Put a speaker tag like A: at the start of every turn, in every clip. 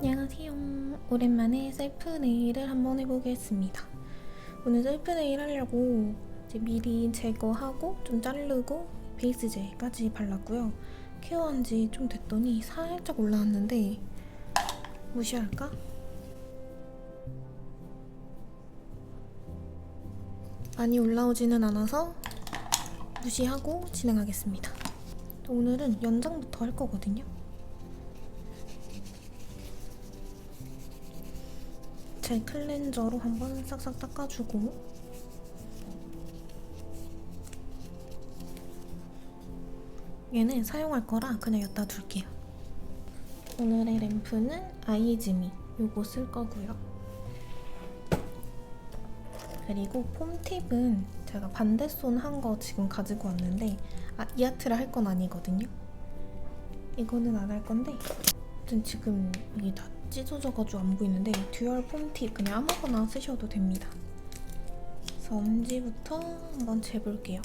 A: 안녕하세요. 오랜만에 셀프 네일을 한번 해보겠습니다. 오늘 셀프 네일 하려고 이제 미리 제거하고 좀 자르고 베이스제까지 발랐고요. 케어한 지 좀 됐더니 살짝 올라왔는데 무시할까? 많이 올라오지는 않아서 무시하고 진행하겠습니다. 오늘은 연장부터 할 거거든요. 젤 클렌저로 한번 싹싹 닦아주고 얘는 사용할 거라 그냥 여기다 둘게요. 오늘의 램프는 아이즈미 요거 쓸 거고요. 그리고 폼팁은 제가 반대손 한 거 지금 가지고 왔는데 이 아트를 할 건 아니거든요. 이거는 안 할 건데 지금 이게 다 찢어져가지고 안 보이는데 듀얼 폼팁 그냥 아무거나 쓰셔도 됩니다. 그래서 엄지부터 한번 재볼게요.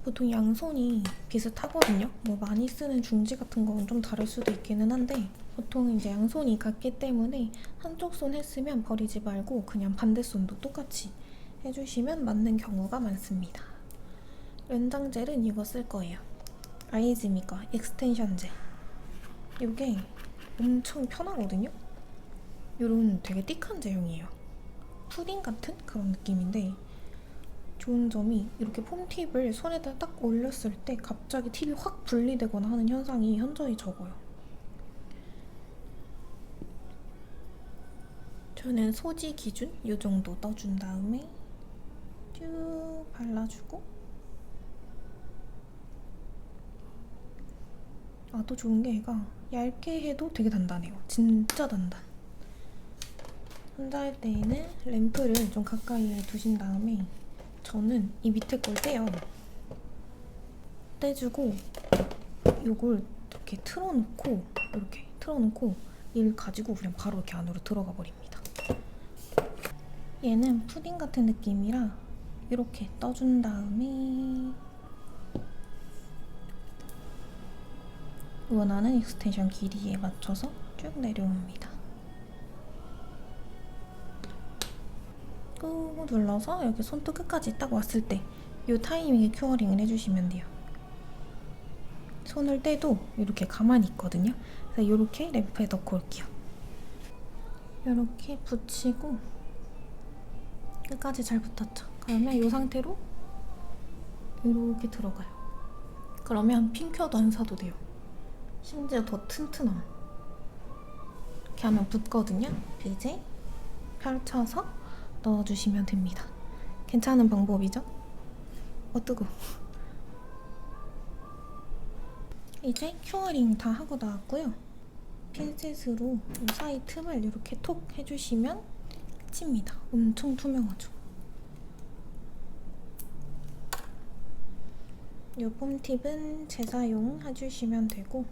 A: 보통 양손이 비슷하거든요. 뭐 많이 쓰는 중지 같은 건 좀 다를 수도 있기는 한데 보통 이제 양손이 같기 때문에 한쪽 손 했으면 버리지 말고 그냥 반대손도 똑같이 해주시면 맞는 경우가 많습니다. 연장젤은 이거 쓸 거예요. 아이즈미 거 익스텐션 젤. 이게 엄청 편하거든요. 이런 되게 띡한 제형이에요. 푸딩 같은 그런 느낌인데 좋은 점이 이렇게 폼팁을 손에다 딱 올렸을 때 갑자기 팁이 확 분리되거나 하는 현상이 현저히 적어요. 저는 소지 기준 이 정도 떠준 다음에 쭉 발라주고 또 좋은 게 얘가 얇게 해도 되게 단단해요. 진짜 단단. 혼자 할 때에는 램프를 좀 가까이에 두신 다음에 저는 이 밑에 걸 떼요. 떼주고 이걸 이렇게 틀어놓고 얘를 가지고 그냥 바로 이렇게 안으로 들어가 버립니다. 얘는 푸딩 같은 느낌이라 이렇게 떠준 다음에 원하는 익스텐션 길이에 맞춰서 쭉 내려옵니다. 꾹 눌러서 여기 손톱 끝까지 딱 왔을 때 이 타이밍에 큐어링을 해주시면 돼요. 손을 떼도 이렇게 가만히 있거든요. 그래서 이렇게 램프에 넣고 올게요. 이렇게 붙이고 끝까지 잘 붙었죠? 그러면 이 상태로 이렇게 들어가요. 그러면 핀큐어도 안 사도 돼요. 심지어 더 튼튼함. 이렇게 하면 붙거든요. 이제 펼쳐서 넣어주시면 됩니다. 괜찮은 방법이죠? 뜨거. 이제 큐어링 다 하고 나왔고요. 핀셋으로 이 사이 틈을 이렇게 톡 해주시면 끝입니다. 엄청 투명하죠? 이 폼팁은 재사용 해주시면 되고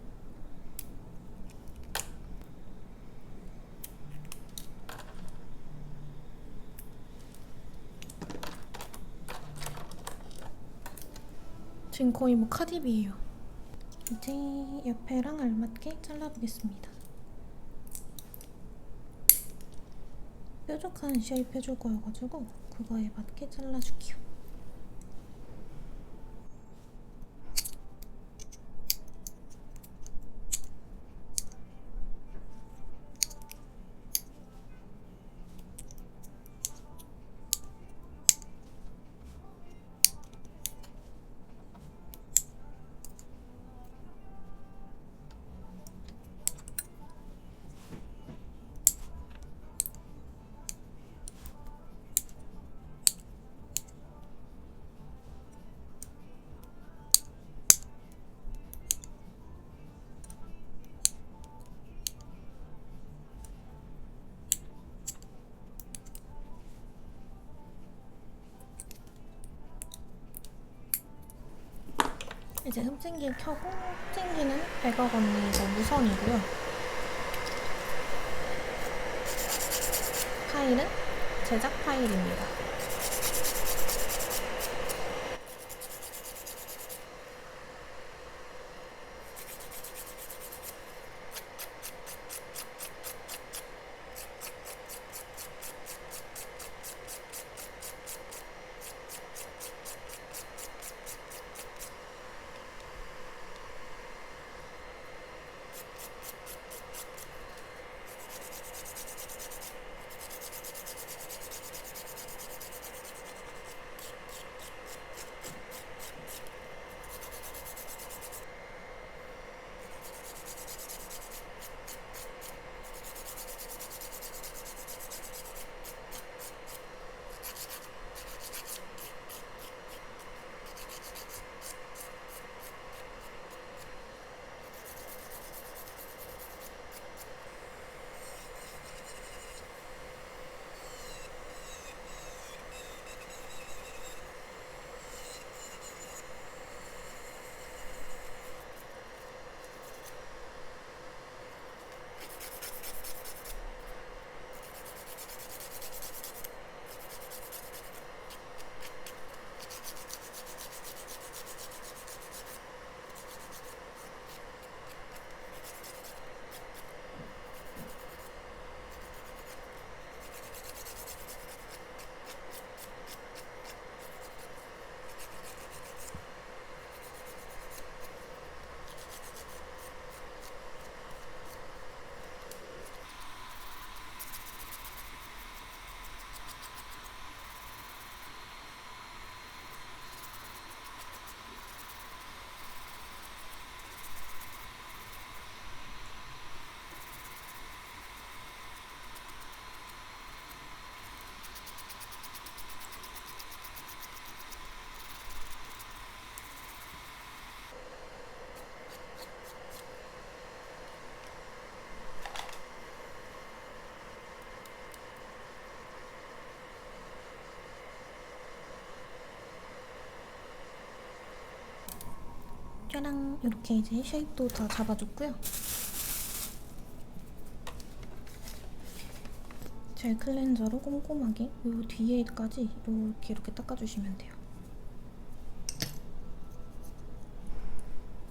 A: 지금 거의 뭐 카디비예요. 이제 옆에랑 알맞게 잘라보겠습니다. 뾰족한 쉐입 해줄 거여가지고 그거에 맞게 잘라줄게요. 이제 흡진기 켜고 흡진기는 백억 언니 이거 무선이고요. 파일은 제작 파일입니다. 짜랑! 이렇게 이제 쉐입도 다 잡아줬고요. 젤 클렌저로 꼼꼼하게 요 뒤에까지 이렇게 닦아주시면 돼요.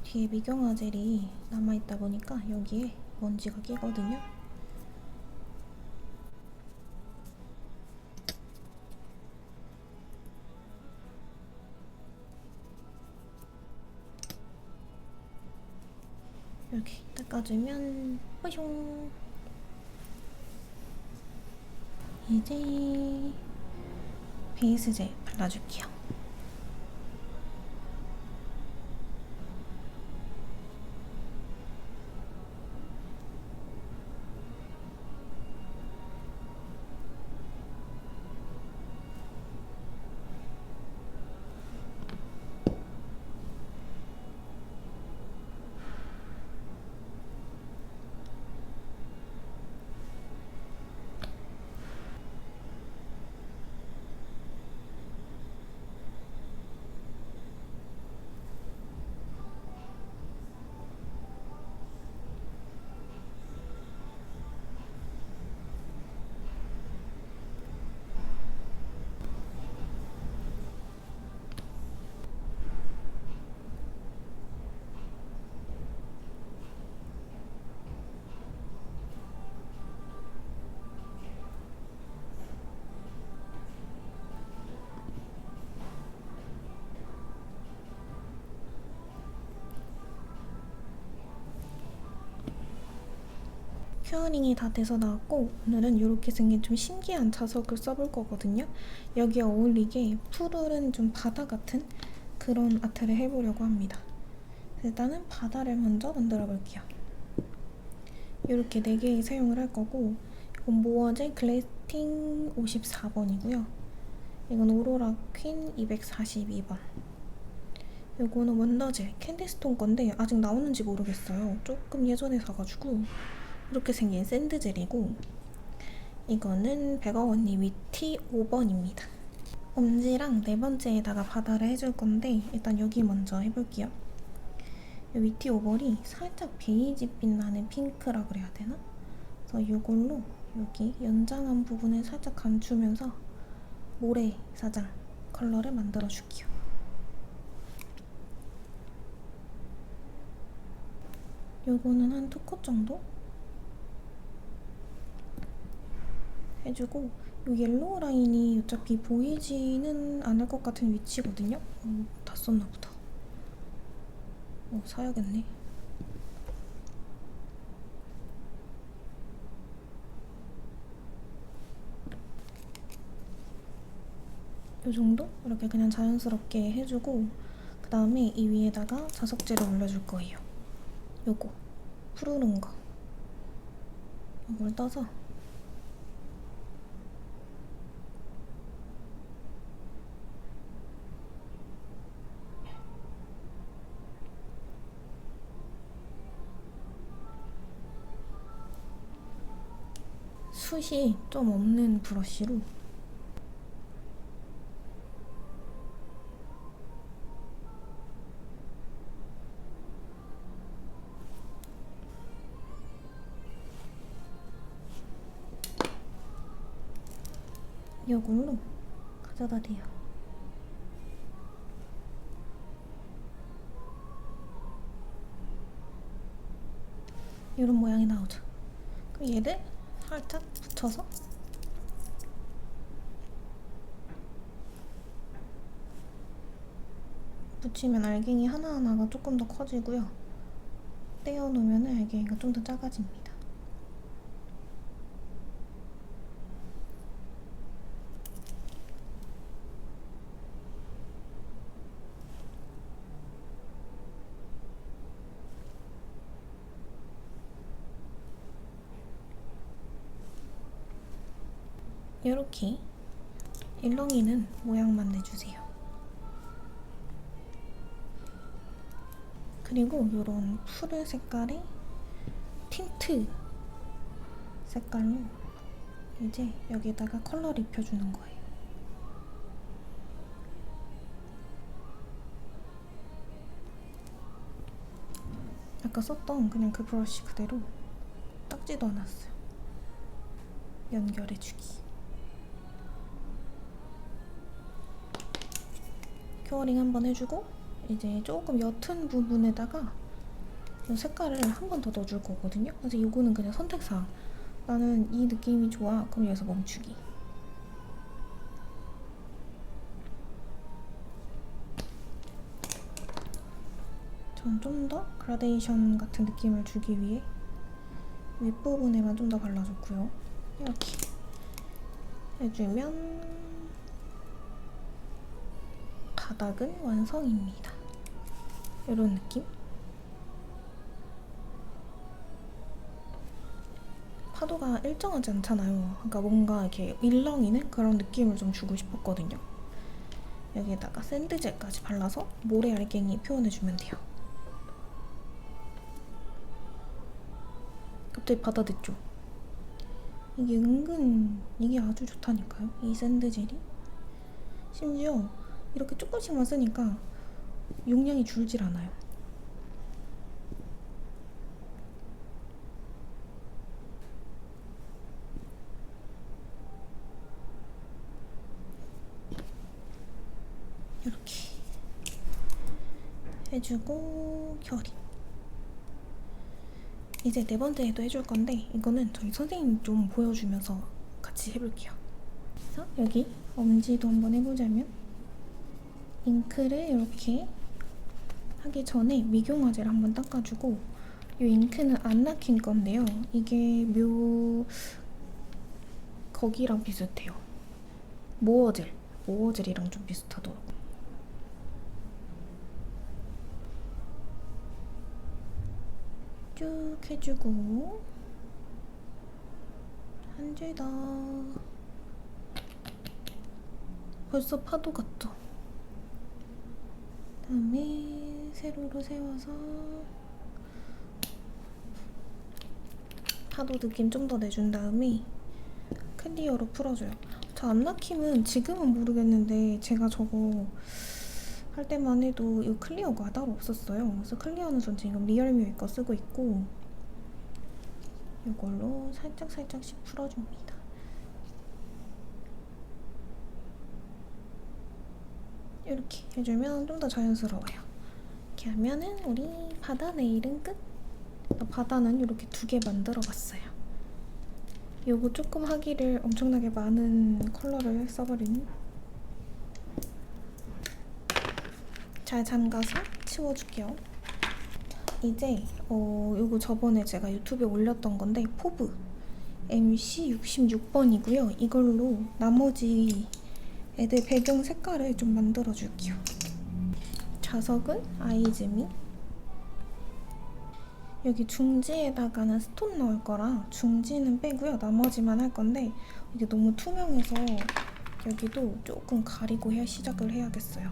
A: 뒤에 미경화 젤이 남아있다 보니까 여기에 먼지가 끼거든요. 이렇게 닦아주면 뽀숑! 이제 베이스 젤 발라줄게요. 큐어링이 다 돼서 나왔고, 오늘은 이렇게 생긴 좀 신기한 자석을 써볼 거거든요. 여기에 어울리게 푸르른 좀 바다 같은 그런 아트를 해보려고 합니다. 일단은 바다를 먼저 만들어 볼게요. 이렇게 4개 사용을 할 거고, 이건 모어젤 글래팅 54번이고요. 이건 오로라 퀸 242번. 이거는 원더젤 캔디스톤 건데 아직 나오는지 모르겠어요. 조금 예전에 사가지고. 이렇게 생긴 샌드젤이고, 이거는 백어원리 위티 5번입니다. 엄지랑 4번째에다가 바다를 해줄 건데 일단 여기 먼저 해볼게요. 위티 5번이 살짝 베이지빛 나는 핑크라 그래야 되나? 그래서 이걸로 여기 연장한 부분을 살짝 감추면서 모래사장 컬러를 만들어줄게요. 요거는 한 2컷 정도 해주고, 요 옐로우 라인이 어차피 보이지는 않을 것 같은 위치거든요? 다 썼나 보다. 사야겠네. 요 정도? 이렇게 그냥 자연스럽게 해주고, 그 다음에 이 위에다가 자석재를 올려줄 거예요. 요거 푸르른 거, 이걸 떠서 숱이 좀 없는 브러쉬로 이걸로 가져다 대요. 이런 모양이 나오죠. 그럼 얘를 살짝 붙여서 붙이면 알갱이 하나하나가 조금 더 커지고요. 떼어놓으면 알갱이가 좀 더 작아집니다. 이렇게 일렁이는 모양만 내주세요. 그리고 이런 푸르 색깔의 틴트 색깔로 이제 여기다가 컬러를 입혀주는 거예요. 아까 썼던 그냥 그 브러쉬 그대로 딱지도 않았어요. 연결해주기. 큐어링 한번 해주고, 이제 조금 옅은 부분에다가 이 색깔을 한 번 더 넣어줄 거거든요. 그래서 이거는 그냥 선택사항. 나는 이 느낌이 좋아. 그럼 여기서 멈추기. 전 좀 더 그라데이션 같은 느낌을 주기 위해 윗부분에만 좀 더 발라줬고요. 이렇게 해주면 바닥은 완성입니다. 이런 느낌? 파도가 일정하지 않잖아요. 그러니까 뭔가 이렇게 일렁이는 그런 느낌을 좀 주고 싶었거든요. 여기에다가 샌드젤까지 발라서 모래 알갱이 표현해주면 돼요. 갑자기 받아듣죠? 이게 은근 이게 아주 좋다니까요. 이 샌드젤이 심지어 이렇게 조금씩만 쓰니까 용량이 줄질 않아요. 이렇게 해주고 결이. 이제 네 번째에도 해줄 건데, 이거는 저희 선생님 좀 보여주면서 같이 해볼게요. 그래서 여기 엄지도 한번 해보자면, 잉크를 이렇게 하기 전에 미경화제를 한번 닦아주고, 이 잉크는 안나킨 건데요. 이게 거기랑 비슷해요. 모어젤이랑 좀 비슷하더라고요. 쭉 해주고, 한 줄 더. 벌써 파도 같죠? 그다음에 세로로 세워서 파도 느낌 좀 더 내준 다음에 클리어로 풀어줘요. 저 안나킴은 지금은 모르겠는데 제가 저거 할 때만 해도 이 클리어가 따로 없었어요. 그래서 클리어는 전 지금 리얼뮤의 거 쓰고 있고, 이걸로 살짝씩 풀어줍니다. 이렇게 해주면 좀 더 자연스러워요. 이렇게 하면은 우리 바다 네일은 끝! 바다는 이렇게 2개 만들어봤어요. 요거 조금 하기를 엄청나게 많은 컬러를 써버리니 잘 잠가서 치워줄게요. 이제 요거 저번에 제가 유튜브에 올렸던 건데 포브 MC 66번이고요. 이걸로 나머지 애들 배경 색깔을 좀 만들어줄게요. 자석은 아이즈미. 여기 중지에다가는 스톤 넣을 거라 중지는 빼고요. 나머지만 할 건데 이게 너무 투명해서 여기도 조금 가리고 시작을 해야겠어요.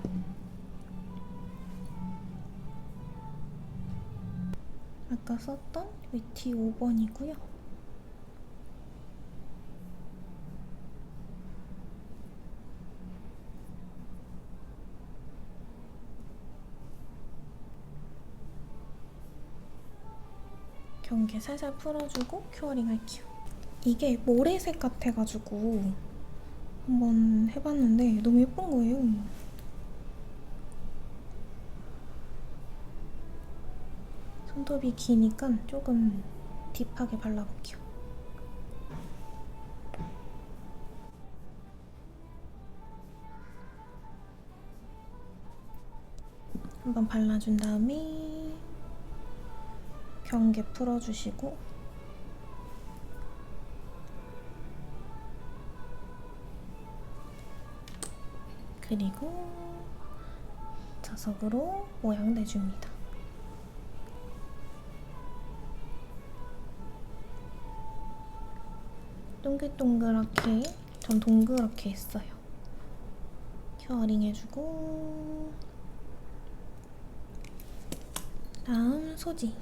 A: 아까 썼던 위티 5번이고요. 경계 살살 풀어주고 큐어링 할게요. 이게 모래색 같아가지고 한번 해봤는데 너무 예쁜 거예요. 손톱이 기니까 조금 딥하게 발라볼게요. 한번 발라준 다음에 경계 풀어주시고 그리고 자석으로 모양 내줍니다. 동글동글하게, 전 동그랗게 했어요. 큐어링 해주고 다음 소지도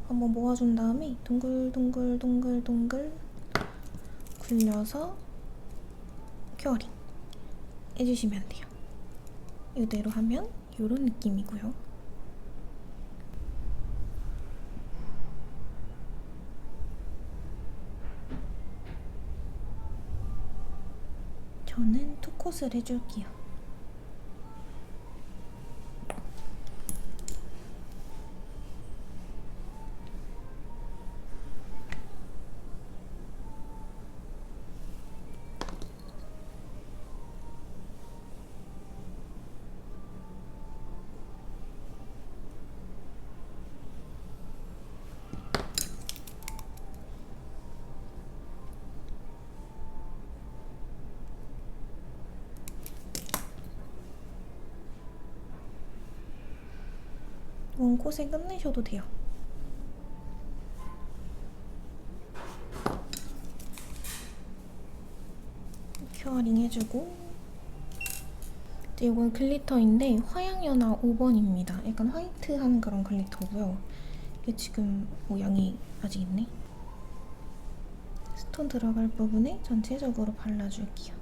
A: 한번 모아준 다음에 동글 굴려서 큐어링 해주시면 돼요. 이대로 하면 이런 느낌이고요. 저는 투콧을 해줄게요. 원콧에 끝내셔도 돼요. 큐어링 해주고 이건 글리터인데 화양연화 5번입니다. 약간 화이트한 그런 글리터고요. 이게 지금 모양이 아직 있네. 스톤 들어갈 부분에 전체적으로 발라줄게요.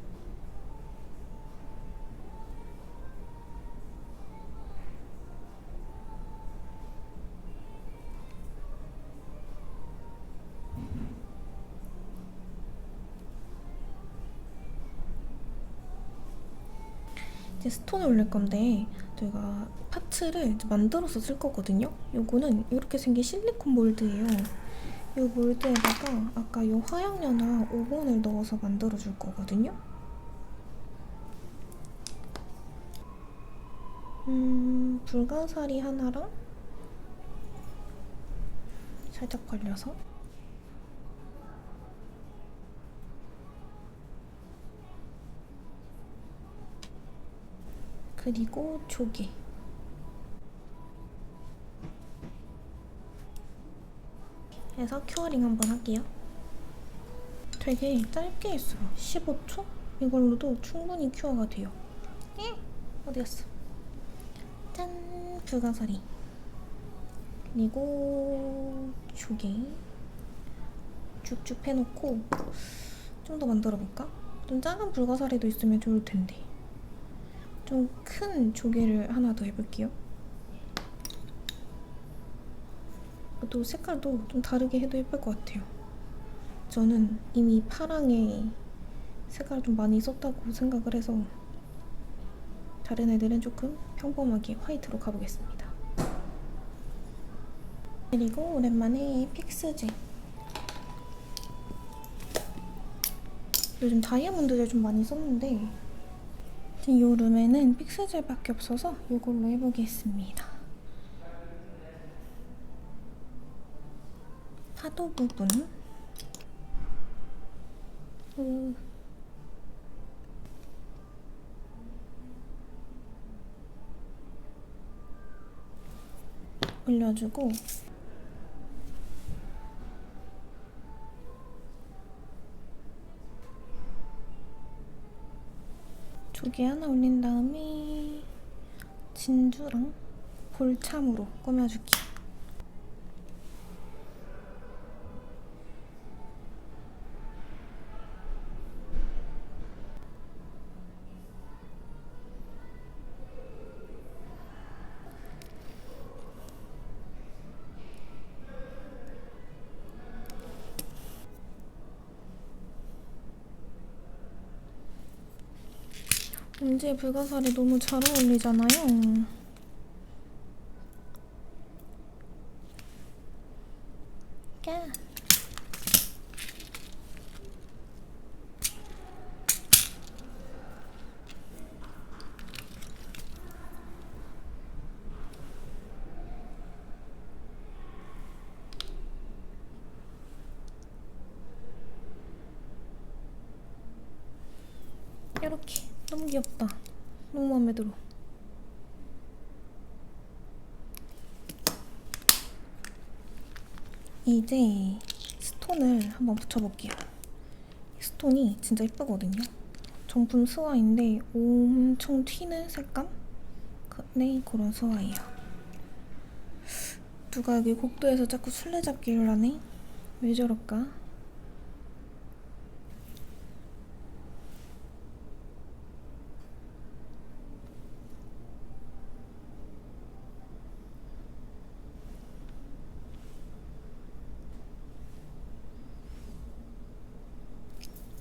A: 이제 스톤을 올릴 건데 저희가 파츠를 만들어서 쓸 거거든요. 요거는 이렇게 생긴 실리콘 몰드예요. 이 몰드에다가 아까 이 화양연화 5번을 넣어서 만들어줄 거거든요. 불가사리 하나랑 살짝 벌려서 그리고 조개 해서 큐어링 한번 할게요. 되게 짧게 했어요. 15초? 이걸로도 충분히 큐어가 돼요. 어디 갔어? 짠! 불가사리 그리고 조개 쭉쭉 해놓고 좀 더 만들어볼까? 좀 작은 불가사리도 있으면 좋을 텐데 좀 큰 조개를 하나 더 해볼게요. 또 색깔도 좀 다르게 해도 예쁠 것 같아요. 저는 이미 파랑에 색깔을 좀 많이 썼다고 생각을 해서 다른 애들은 조금 평범하게 화이트로 가보겠습니다. 그리고 오랜만에 픽스젤. 요즘 다이아몬드젤 좀 많이 썼는데 이 룸에는 픽스젤밖에 없어서 이걸로 해보겠습니다. 파도 부분 올려주고 조개 하나 올린 다음에 진주랑 볼참으로 꾸며줄게요. 엄지에 불가사리 너무 잘 어울리잖아요. 까. 이렇게 너무 귀엽다. 너무 마음에 들어. 이제 스톤을 한번 붙여볼게요. 스톤이 진짜 예쁘거든요. 정품 스와인데 엄청 튀는 색감? 네, 그런 스와예요. 누가 여기 곡도에서 자꾸 술래잡기를 하네? 왜 저럴까?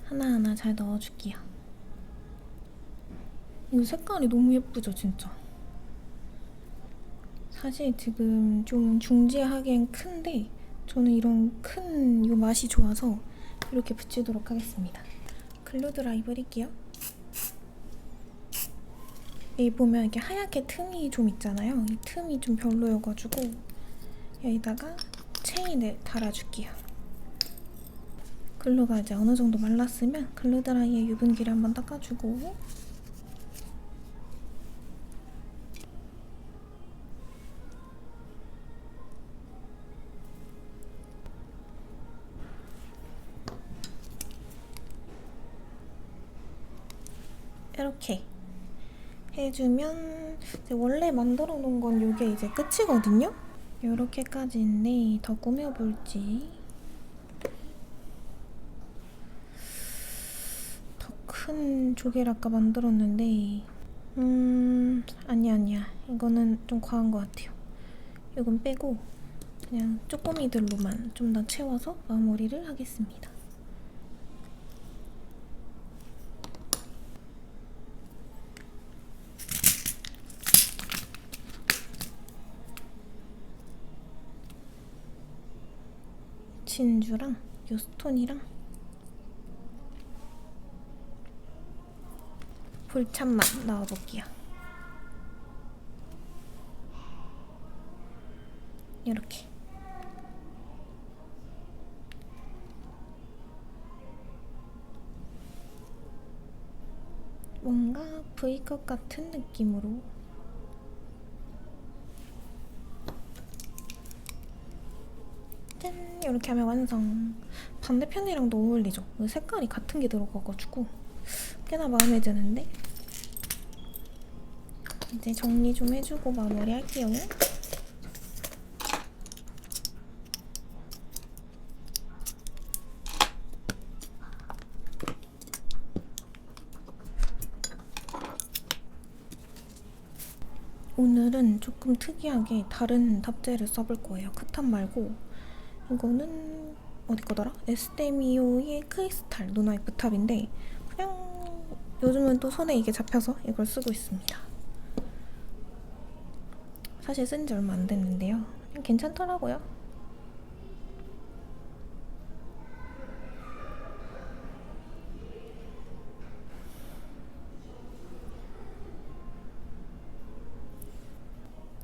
A: 하나하나 잘 넣어줄게요. 이 색깔이 너무 예쁘죠, 진짜? 사실 지금 좀 중지하기엔 큰데 저는 이런 큰 이 맛이 좋아서 이렇게 붙이도록 하겠습니다. 글루 드라이 버릴게요. 여기 보면 이렇게 하얗게 틈이 좀 있잖아요. 이 틈이 좀 별로여가지고 여기다가 체인을 달아줄게요. 글루가 이제 어느 정도 말랐으면 글루 드라이의 유분기를 한번 닦아주고 이렇게 해주면 원래 만들어 놓은 건 이게 이제 끝이거든요? 이렇게까지인데 더 꾸며볼지 더 큰 조개를 아까 만들었는데 아니야 이거는 좀 과한 것 같아요. 이건 빼고 그냥 쪼꼬미들로만 좀 더 채워서 마무리를 하겠습니다. 진주랑 요 스톤이랑 볼참만 넣어볼게요. 이렇게 뭔가 V컷 같은 느낌으로 짠! 이렇게 하면 완성. 반대편이랑도 어울리죠? 색깔이 같은 게 들어가가지고 꽤나 마음에 드는데 이제 정리 좀 해주고 마무리할게요. 오늘은 조금 특이하게 다른 탑재를 써볼 거예요. 크탑 말고 이거는 어디 거더라? 에스테미오의 크리스탈 노나이프 탑인데 그냥 요즘은 또 손에 이게 잡혀서 이걸 쓰고 있습니다. 사실 쓴 지 얼마 안 됐는데요. 괜찮더라고요.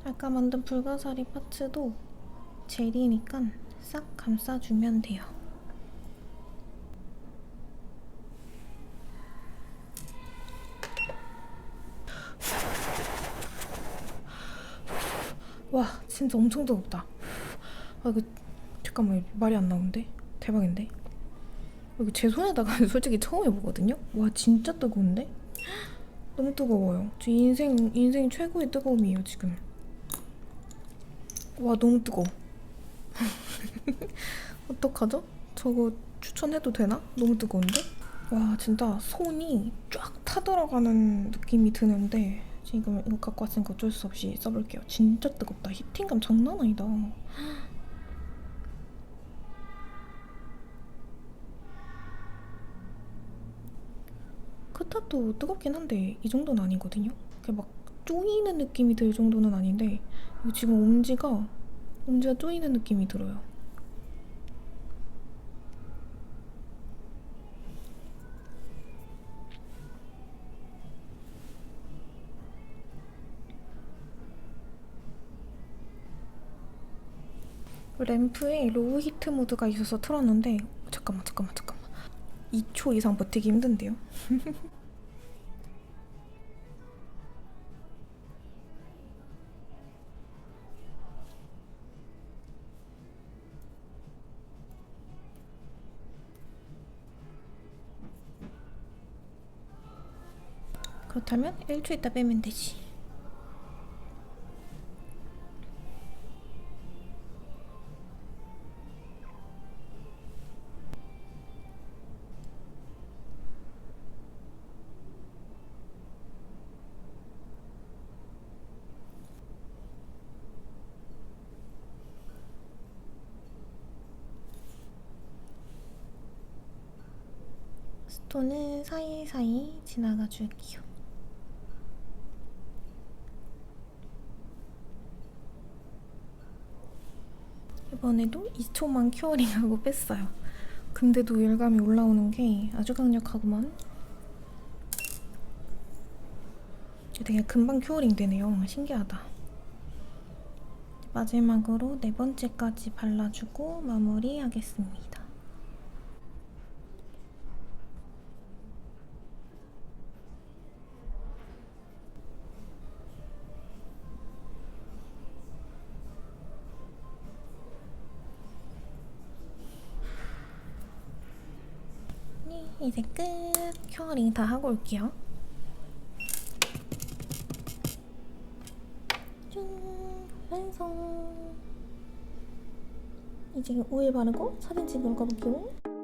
A: 아까 만든 불가사리 파츠도 젤이니까 싹 감싸주면 돼요. 와, 진짜 엄청 뜨겁다. 아, 이거 잠깐만, 말이 안 나오는데? 대박인데? 이거 제 손에다가 솔직히 처음 해보거든요? 와, 진짜 뜨거운데? 너무 뜨거워요. 제 인생 최고의 뜨거움이에요, 지금. 와, 너무 뜨거워. 어떡하죠? 저거 추천해도 되나? 너무 뜨거운데? 와, 진짜 손이 쫙 타들어가는 느낌이 드는데 지금 이거 갖고 왔으니까 어쩔 수 없이 써볼게요. 진짜 뜨겁다. 히팅감 장난 아니다. 크탑도 뜨겁긴 한데 이 정도는 아니거든요. 그게 막 쪼이는 느낌이 들 정도는 아닌데 이거 지금 엄지가 쪼이는 느낌이 들어요. 램프에 로우 히트 모드가 있어서 틀었는데 잠깐만 2초 이상 버티기 힘든데요? 그렇다면 1초 있다 빼면 되지. 스톤은 사이사이 지나가 줄게요. 이번에도 2초만 큐어링하고 뺐어요. 근데도 일감이 올라오는 게 아주 강력하구만. 되게 금방 큐어링 되네요. 신기하다. 마지막으로 4번째까지 발라주고 마무리하겠습니다. 이제 끝! 큐어링 다 하고 올게요. 짠! 완성! 이제 오일 바르고 사진 찍으러 가볼게요.